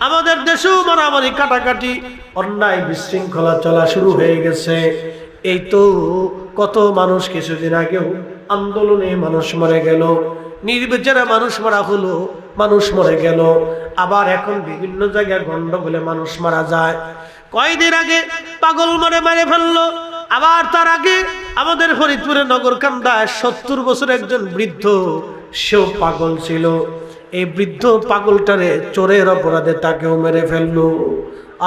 S1: আমাদের দেশেও মারামারি কাটাকাটি অন্যায় বিশৃঙ্খলা চলা শুরু হয়ে গেছে। এই তো কত মানুষ কিছুদিন আগেও আন্দোলনে মানুষ মরে গেল, নির্বিচারে মানুষ মারা হলো, মানুষ মরে গেল। আবার এখন বিভিন্ন জায়গায় গন্ডগোলে মানুষ মারা যায়। কয়দিন আগে পাগল মেরে ফেললো, আবার তার আগে আমাদের ফরিদপুরে নগরকান্দায় 70 বছর একজন বৃদ্ধ, সেও পাগল ছিল। এই বৃদ্ধ পাগলটারে চোরের অপরাধে তাকেও মেরে ফেললো।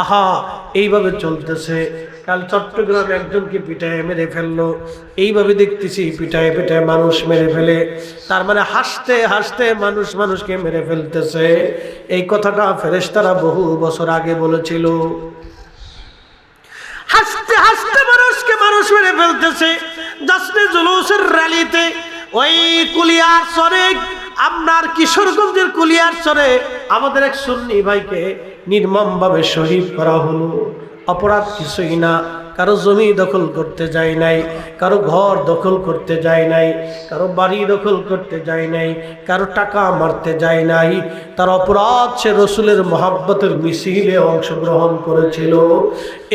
S1: আহা এইভাবে চলতেছে। কাল চট্টগ্রামে একজনকে পিটায় মেরে ফেললো। এইভাবে দেখতেছি পিটায় পিটায় মানুষ মেরে ফেলে। তার মানে হাসতে হাসতে মানুষ মানুষকে মেরে ফেলতেছে। এই কথাটা ফেরেশতারা বহু বছর আগে বলেছিল। হাসতে হাসতে মানুষকে মানুষ মেরে ফেলতেছে। জাসনে জুলুসের র্যালিতে ওই কুলিয়ার চরে, আপনার কিশোরগঞ্জের কুলিয়ার চরে আমাদের এক সুন্নি ভাইকে নির্মমভাবে শহীদ করা হলো। অপরাধ কিছুই না, কারো জমি দখল করতে যায় নাই, কারো ঘর দখল করতে যায় নাই, কারো বাড়ি দখল করতে যায় নাই, কারো টাকা মারতে যায় নাই। তার অপরাধ সে রসুলের মহাব্বতের মিছিলে অংশগ্রহণ করেছিল।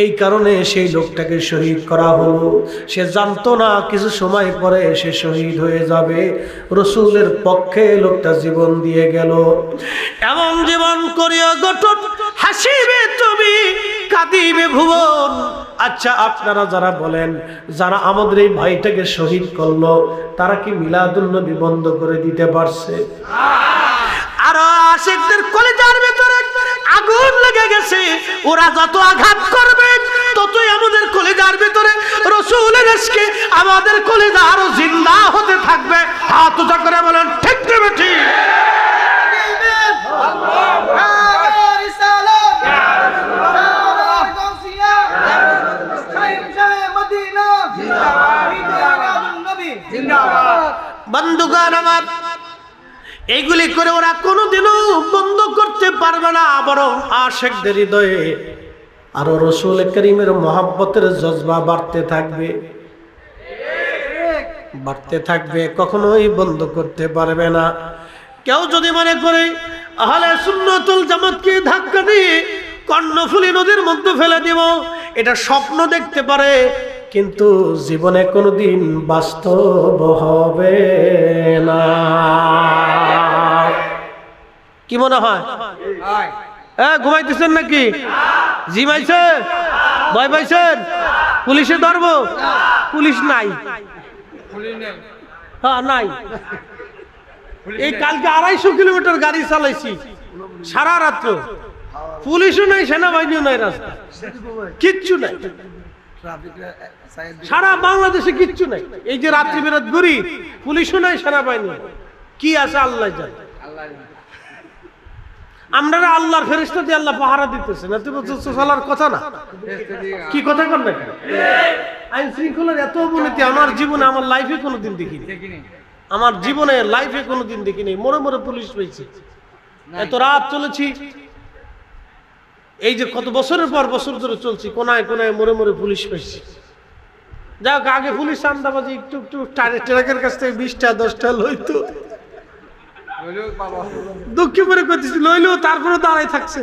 S1: এই কারণে সেই লোকটাকে শহীদ করা হলো। সে জানতো না কিছু সময় পরে সে শহীদ হয়ে যাবে। রসুলের পক্ষে লোকটা জীবন দিয়ে গেল। এমন জীবন করিয়া গঠন, হাসিবে তুমি কাঁদিবে ভুবন। আচ্ছা আপনারা যারা বলেন, যারা আমাদের এই ভাইটাকে শহীদ করলো, তারা কি মিলাদুন নবী বন্ধ করে দিতে পারছে? আর আশিকদের কলিজার ভিতরে আগুন লেগে গেছে। ওরা যত আঘাত করবে, ততই আমাদের কলিজার ভিতরে রাসূলের ইশকে আমাদের কলিজা আরো জিন্দা হতে থাকবে। হাত উঁচা করে বলেন ঠিক না ঠিক? বন্ধুগণ আমার, এইগুলি করে ওরা কোনোদিনও বন্ধ করতে পারবে না, বরং আশিকদের হৃদয়ে আরো রাসূল করিমের মহব্বতের জজবা বাড়তে থাকবে, বাড়তে থাকবে, কখনোই বন্ধ করতে পারবে না। কেউ যদি মনে করে আহলে সুন্নাতুল জামাতকে ধাক্কা দিয়ে কর্ণফুলী নদীর মধ্যে ফেলে দিব, এটা স্বপ্ন দেখতে পারে, কিন্তু জীবনে কোনোদিন বাস্তব হবে না। কি মনে হয়? ঘুমাইতেছেন নাকি? জিমাইছেন? ভয় পাইছেন? পুলিশে ধরবো? পুলিশ নাই, হ্যাঁ নাই। এই কালকে 250 কিলোমিটার গাড়ি চালাইছি সারা রাত্র, পুলিশও নাই, সেনাবাহিনীও নাই, রাস্তা কিচ্ছু নাই, সারা বাংলাদেশে কিচ্ছু নাই। এই যে রাত্রি বেরাত ঘুরি, পুলিশও নাই, সেনাবাহিনী কি আছে আল্লাহ জানে। আমরা আল্লাহর ফেরেশতা দিয়ে আল্লাহ পাহারা দিতেছে না, তুমি চলার কথা না, কি কথা কর না? আইন শৃঙ্খলার এত অবনতি আমার জীবনে, আমার লাইফে কোনোদিন দেখিনি, আমার জীবনে লাইফে কোনোদিন দেখিনি। মরে মরে পুলিশ পেয়েছি, এত রাত চলেছি, এই যে কত বছরের পর বছর ধরে চলছি, কোনায় কোনায় মরে মরে পুলিশ পেয়েছি। যাক, আগে পুলিশ চান্দাবাজি একটু একটু ট্রাকের কাছ থেকে 20টা 10টা লইতো, দুঃখে পরে করতেছি, লইলেও তারপরে দাঁড়াই থাকছে,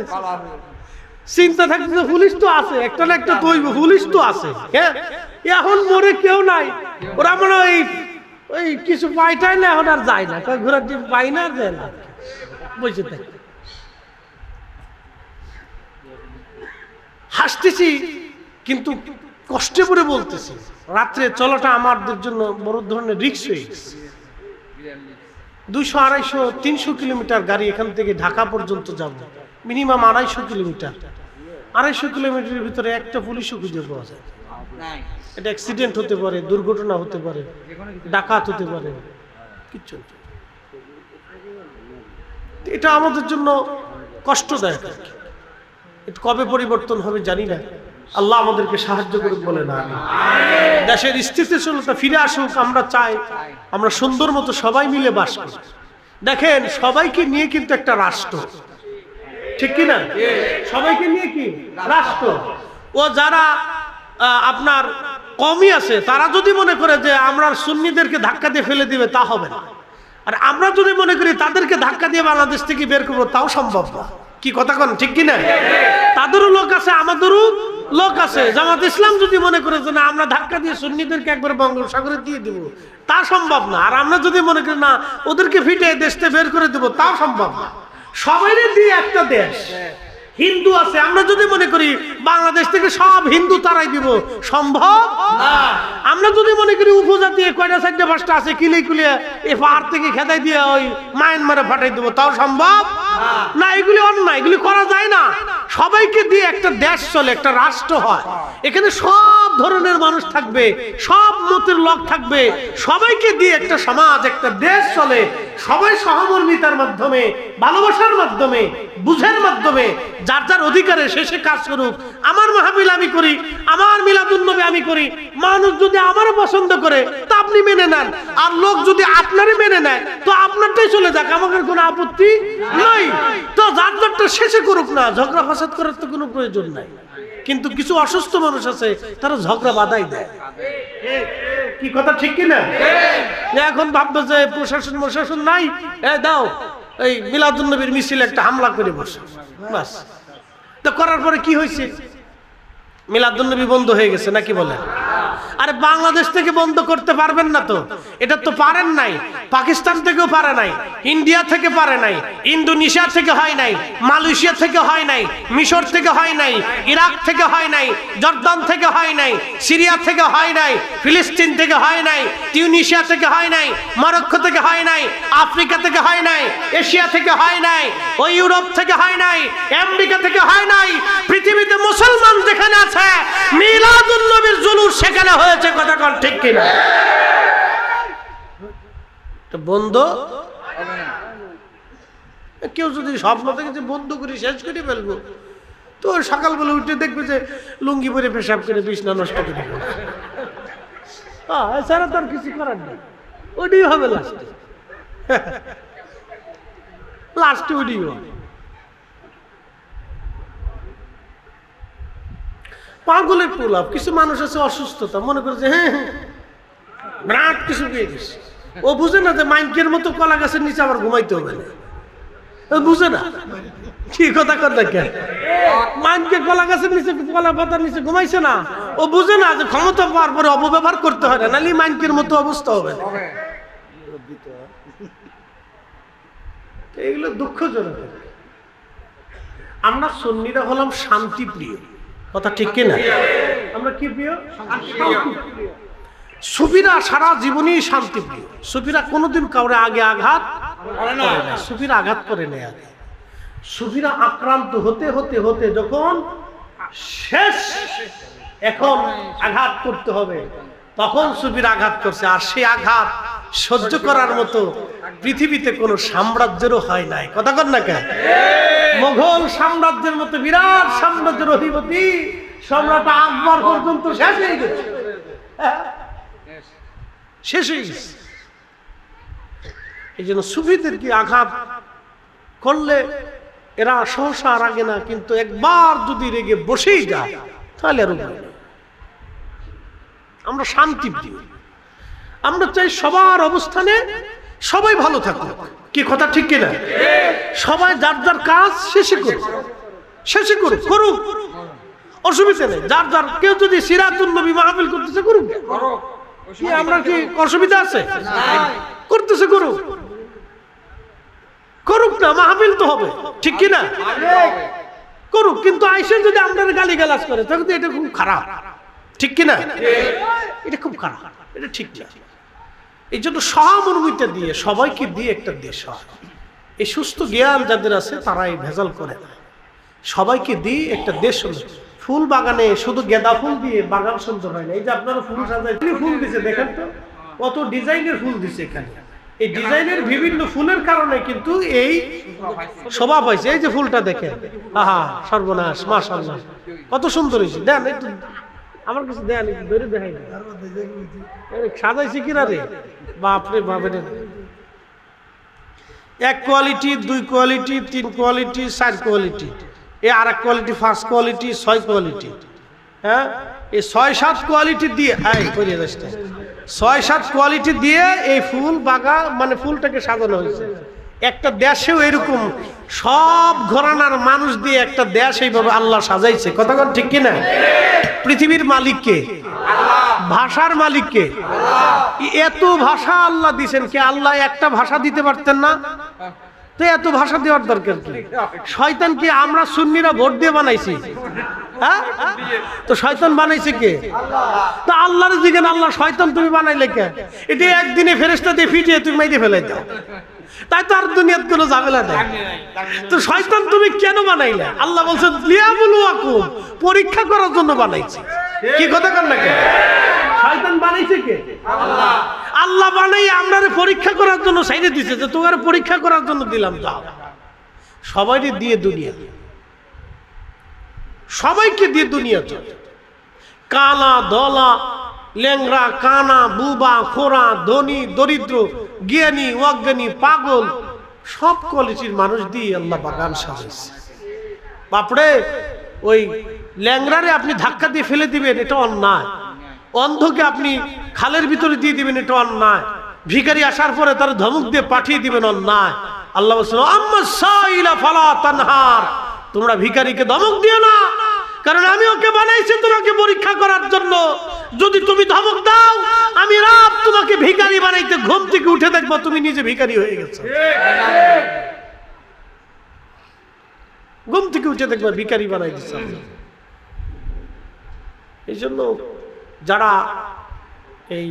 S1: চিন্তা থাকছে পুলিশ তো আছে, একটা না একটা তৈব, পুলিশ তো আছে। হ্যাঁ, এখন মরে কেউ নাই, ওরা মনে ওই কিছু পাইটাই না, এখন আর যায় না, ঘোরার ডিম পাই না, যায় না, বসে থাকে। হাসতেছি কিন্তু কষ্টে করে বলতেছি, রাত্রে চলাটা আমাদের জন্য বড় ধরনের রিস্ক হয়ে গেছে। 200, 250, 300 কিলোমিটার গাড়ি এখান থেকে ঢাকা পর্যন্ত যাব, মিনিমাম 250 কিলোমিটার। 250 কিলোমিটারের ভিতরে একটা পুলিশও খুঁজে পাওয়া যায়? এটা অ্যাক্সিডেন্ট হতে পারে, দুর্ঘটনা হতে পারে, ডাকাত হতে পারে, কিচ্ছু। এটা আমাদের জন্য কষ্টদায়ক। এটা কবে পরিবর্তন হবে জানি না, আল্লাহ আমাদেরকে সাহায্য করুক বলে না। দেশের স্থিতিশীলতা ফিরে আসুক, আমরা চাই আমরা সুন্দর মতো সবাই মিলে বাস করি। দেখেন, সবাইকে নিয়ে কিন্তু একটা রাষ্ট্র, ঠিক কিনা? সবাইকে নিয়ে কি রাষ্ট্র। ও যারা আপনার কমই আছে, তারা যদি মনে করে যে আমরা সুন্নিদেরকে ধাক্কা দিয়ে ফেলে দিবে, তা হবে না। আর আমরা যদি মনে করি তাদেরকে ধাক্কা দিয়ে বাংলাদেশ থেকে বের করবো, তাও সম্ভব না। কি কথা কোন ঠিক কিনা? তাদেরও লোক আছে, আমাদেরও লোক আছে। জামাত ইসলাম যদি মনে করে যে না, আমরা ধাক্কা দিয়ে সুন্নিদেরকে একবার বঙ্গোপসাগরে দিয়ে দিব, তা সম্ভব না। আর আমরা যদি মনে করি না, ওদেরকে ফিটে দেশ থেকে বের করে দেবো, তাও সম্ভব না। সবাই দিয়ে একটা দেশ, হিন্দু আছে, আমরা যদি মনে করি বাংলাদেশ থেকে সব হিন্দু তারাই দিব, সম্ভব না। আমরা যদি মনে করি উপজাতি কয়টা 4টা 5টা আছে, কিলে কুলে এই পাহাড় থেকে খেদাই দিয়ে ওই মায়ানমারে ফাটাই দেবো, তাও সম্ভব না। এগুলি অন্যায়, এগুলি করা যায় না। সবাইকে দিয়ে একটা দেশ চলে, একটা রাষ্ট্র হয়। এখানে সব ধরনের মানুষ থাকবে, সব মতের লোক থাকবে, সবাইকে দিয়ে একটা সমাজ, একটা দেশ চলে। সবাই সহমর্মিতার মাধ্যমে, ভালোবাসার মাধ্যমে, বুঝের মাধ্যমে যার যার অধিকারে শেষে কাজ করুক। আমার মাহফিল আমি করি, আমার মিলাদুন্নবী আমি করি, মানুষ যদি আমার পছন্দ করে তা আপনি মেনে নেন, আর লোক যদি আপনারই মেনে নেয় তো আপনারটাই চলে যাক, আমাদের কোনো আপত্তি নাই। তো যার যারটা শেষে করুক না, ঝগড়া ফাসাদ করার তো কোনো প্রয়োজন নাই। কিন্তু কিছু অসুস্থ মানুষ আছে, তারা ঝগড়া বাধাই দেয়। কি কথা ঠিক কিনা? এখন ভাববে যে প্রশাসন নাই, দাও এই মিলাদুন্নবীর মিছিল একটা হামলা করে বসে, বাস। তো করার পরে কি হয়েছে? মিলাদুন্নবী বন্ধ হয়ে গেছে নাকি বলেন? আরে বাংলাদেশ থেকে বন্ধ করতে পারবেন না তো, এটা তো পারেন নাই। পাকিস্তান থেকেও পারে নাই, ইন্ডিয়া থেকে পারে নাই, ইন্দোনেশিয়া থেকে হয় নাই, মালয়েশিয়া থেকে হয় নাই, মিশর থেকে হয় নাই, ইরাক থেকে হয় নাই, জর্দান থেকে হয় নাই, সিরিয়া থেকে হয় নাই, ফিলিস্তিন থেকে হয় নাই, টিউনিশিয়া থেকে হয় নাই, মরক্কো থেকে হয় নাই, আফ্রিকা থেকে হয় নাই, এশিয়া থেকে হয় নাই, ও ইউরোপ থেকে হয় নাই, আমেরিকা থেকে হয় নাই। পৃথিবীতে মুসলমান যেখানে আছে মিলাদুন নবীর জুলুস সেখানে হয়েছে। কথা কোন ঠিক কিনা? তো বন্ধ কেউ যদি স্বপ্ন থেকে যে বন্ধ করে শেষ করে ফেলবো, তো সকালবেলা উঠে দেখবে যে লুঙ্গি পরে পেশাব করে বিছনা নষ্ট করে এছাড়া তার কিছু করার নেই। ওইটাই হবে লাস্টে, লাস্টে ওইটাই হবে। পাগলের প্রলাপ। কিছু মানুষ আছে অসুস্থতা, মনে করে যে হ্যাঁ বিরাট কিছু পেয়ে গেছে। ও বুঝে না যে মাইকের মতো কলা গাছের নিচে আবার ঘুমাইতে হবে না। ও বুঝে না কি কথা কর না কেন, মাইকে কলা গাছের নিচে কলা পাতার নিচে ঘুমাইছে না। ও বুঝে না যে ক্ষমতা পাওয়ার পরে অপব্যবহার করতে হয় না, নাহলে মাইকের মতো অবস্থা হবে না। এগুলো দুঃখজনক। আমরা সুন্নিরা হলাম শান্তি প্রিয়। কথা ঠিক কিনা? আমরা কি প্রিয়? সুফিরা সারা জীবনই শান্তি প্রিয়। সুফিরা কোনোদিন কাউরে আগে আঘাত করে না। সুফিরা আঘাত করে নেই আগে। সুফিরা আক্রান্ত হতে হতে হতে যখন শেষ, এখন আঘাত করতে হবে, তখন সুফিরা আঘাত করছে। আর সেই আঘাত সহ্য করার মতো পৃথিবীতে কোনো সাম্রাজ্যেরও হয় নাই। কথা কর না কেন? মোগল সাম্রাজ্যের মতো বিরাট সাম্রাজ্যের অধিপতি সম্রাট আকবর পর্যন্ত শেষ হয়ে গেছে, শেষ হয়ে গেছে। এই জন্য সুফিদের কি আঘাত করলে এরা সহসা রাগে না, কিন্তু একবার যদি রেগে বসেই যায় তাহলে আর উপায় নেই। আমরা শান্তি প্রিয়। আমরা চাই সবার অবস্থানে সবাই ভালো থাকুক। কি কথা ঠিক কিনা? সবাই যার যার কাজ শেষে করুক, শেষে করুক, করুক, অসুবিধা নেই। যার যার, কেউ যদি সিরাতুন নবী মাহফিল করতেছে করুক, কি আমরা কি অসুবিধা আছে? করতেছে করুক, করুক না, মাহফিল তো হবে, ঠিক কিনা? করুক। কিন্তু আইসে যদি আপনার গালি গালাজ করে তাহলে এটা খুব খারাপ, ঠিক কিনা? এটা খুব খারাপ, এটা ঠিক না। এই জন্য সহানুভূতি দিয়ে সবাইকে দিয়ে একটা দেশ হয়। এই সুস্থ জ্ঞান যাদের আছে তারা এই ভেজাল করে না। সবাইকে দিয়ে একটা দেশ হলো। ফুল বাগানে শুধু গেঁদা ফুল দিয়ে বাগান সুন্দর হয় না। এই যে আপনারা ফুল সাজায়, ফুল দিছে দেখেন তো, কত ডিজাইনের ফুল দিছে এখানে। এই ডিজাইনের বিভিন্ন ফুলের কারণে কিন্তু এই শোভা পাইছে। এই যে ফুলটা দেখেন, আহা সর্বনাশ, মাশাআল্লাহ, কত সুন্দর হয়েছে। দেন একটু আমার কাছে দেন, একটু ধরে দেখাই, সাজাইছে কিনা রে, বাপরে বাপরে। এক কোয়ালিটি, দুই কোয়ালিটি, তিন কোয়ালিটি, চার কোয়ালিটি, এ আর এক কোয়ালিটি, ফার্স্ট কোয়ালিটি, 6 কোয়ালিটি। হ্যাঁ, এই 6-7 কোয়ালিটি দিয়ে, এই করিয়ে যাচ্ছে, 6-7 কোয়ালিটি দিয়ে এই ফুল বাগান মানে ফুলটাকে সাজানো হয়েছে। একটা দেশেও এরকম সব ঘরানার মানুষ দিয়ে একটা দেশ এইভাবে আল্লাহ সাজাইছে। কথা কোন ঠিক কিনা? পৃথিবীর মালিক কে? ভাষার মালিক কে? এত ভাষা আল্লাহ দিছেন, কে আল্লাহ একটা ভাষা দিতে পারতেন না? তো এত ভাষা দেওয়ার দরকার কি? শয়তান কি আমরা সুন্নিরা ভোট দিয়ে বানাইছি? হ্যাঁ, তো শয়তান বানাইছে কে? তো আল্লাহর দিকেন, আল্লাহ শয়তান তুমি বানাইলে কে? এটা একদিনে ফেরেশতা দিয়ে ফিটিয়ে তুমি মাইরে ফেলাই দাও, তাই তো আর দুনিয়াত কোনো ঝামেলা নেই। তো শয়তান তুমি কেন বানাইলে? আল্লাহ বলছেন লিয়াবলুয়াকুম, পরীক্ষা করার জন্য বানাইছে। কি কথা কর না কেন? শয়তান বানাইছে কে? আল্লাহ। আল্লাহ বানাই আমরারে পরীক্ষা করার জন্য সাইডে দিছে, যে তোমার পরীক্ষা করার জন্য দিলাম। যাও, সবাইকে দিয়ে দুনিয়া, সবাইকে দিয়ে দুনিয়া চলে। কালা দলা, লেংরা কানা, বুবা খোরা, ধনী দরিদ্র, জ্ঞানী অজ্ঞানী, পাগল, সব কোয়ালিটির মানুষ দিয়ে আল্লাহ বাগান সাজাইছে। বাপরে, ওই ল্যাংরারে আপনি ধাক্কা দিয়ে ফেলে দিবেন, এটা অন্যায়। অন্ধকে আপনি খালের ভিতরে দিয়ে দিবেন, এটা অন্যায়। ভিখারি আসার পরে তার ধমক দিয়ে পাঠিয়ে দিবেন, অন্যায়। আল্লাহ বলছেন আম্মা সাইলা ফালা তানহার, তোমরা ভিখারিকে ধমক দিও না, কারণ আমি ওকে বানাইছি তোমাকে পরীক্ষা করার জন্য। যদি তুমি ধমক দাও, আমি রব তোমাকে ভিখারি বানাইতে ঘুম থেকে উঠে দেখবো তুমি নিজে ভিখারি হয়ে গেছো। ঘুম থেকে উঠে দেখবো ভিখারি বানাই দিচ্ছে। এই জন্য যারা এই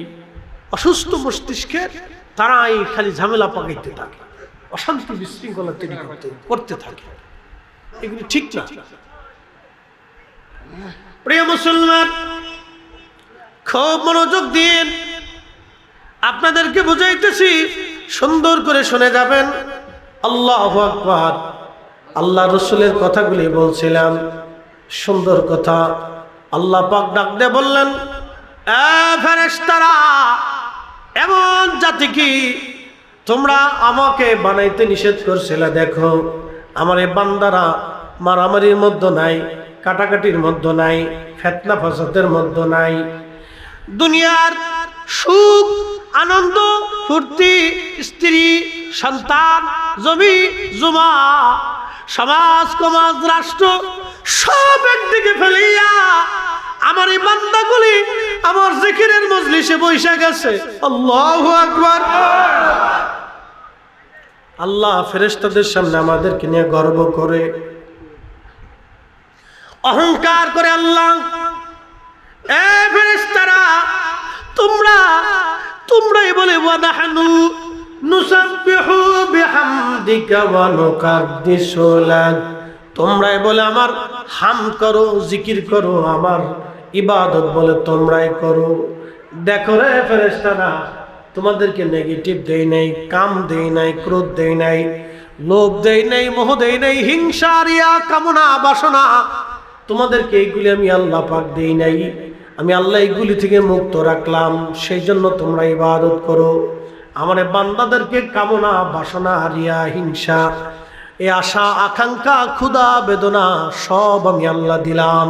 S1: অসুস্থ মস্তিষ্কের, তারা এই খালি ঝামেলা পাকাইতে থাকে, অশান্তি বিশৃঙ্খলা তৈরি করতে থাকে, এগুলি ঠিক না। প্রিয় মুসলমান, খুব মনোযোগ দিন, আপনাদেরকে বুঝাইতেছি, সুন্দর করে শুনে যাবেন। আল্লাহু আকবার। আল্লাহ রসুলের কথাগুলি বলছিলাম, সুন্দর কথা। আল্লাহ পাক ডাক দিয়ে বললেন, এ ফেরেশতারা, এমন জাতি কি তোমরা আমাকে বানাইতে নিষেধ করছিলে, দেখো আমার এই বান্দারা মারামারির মধ্যে নাই, কাটাকাটির মধ্যে নাই, ফিতনা ফাসাদের মধ্যে নাই। দুনিয়ার সুখ আনন্দ ফুর্তি, স্ত্রী সন্তান, জমি জমা, সমাজ সমাজ রাষ্ট্র সব একদিকে ফেলিয়া আমার এই বান্দাগুলি আমার জিকিরের মজলিসে বসে গেছে। আল্লাহু আকবার। আল্লাহ ফেরেশতাদের সামনে আমাদেরকে নিয়ে গর্ব করে, অহংকার করে আল্লাহ, এ ফেরেশতারা, তোমরাই বলে ওয়া নাহনু নুসাব্বিহু বিহামদিকা ওয়া নুকাদ্দিসু লাক, তোমরাই বলে আমার হামদ করো, জিকির করো, আমার ইবাদত বলে তোমরাই করো। দেখো রে ফেরেশতারা, তোমাদেরকে নেগেটিভ দেই নাই, কাম দেই নাই, ক্রোধ দেই নাই, লোভ দেই নাই, মোহ দেই নাই, হিংসা, রিয়া, কামনা, বাসনা, তোমাদেরকে এইগুলি আমি আল্লাহ পাক দেই নাই। আমি আল্লাহ এইগুলি থেকে মুক্ত রাখলাম, সেই জন্য তোমরা ইবাদত করো। আমার বান্দাদেরকে কামনা, বাসনা, রিয়া, হিংসা, এই আশা, আকাঙ্ক্ষা, ক্ষুধা, বেদনা সব আমি আল্লাহ দিলাম।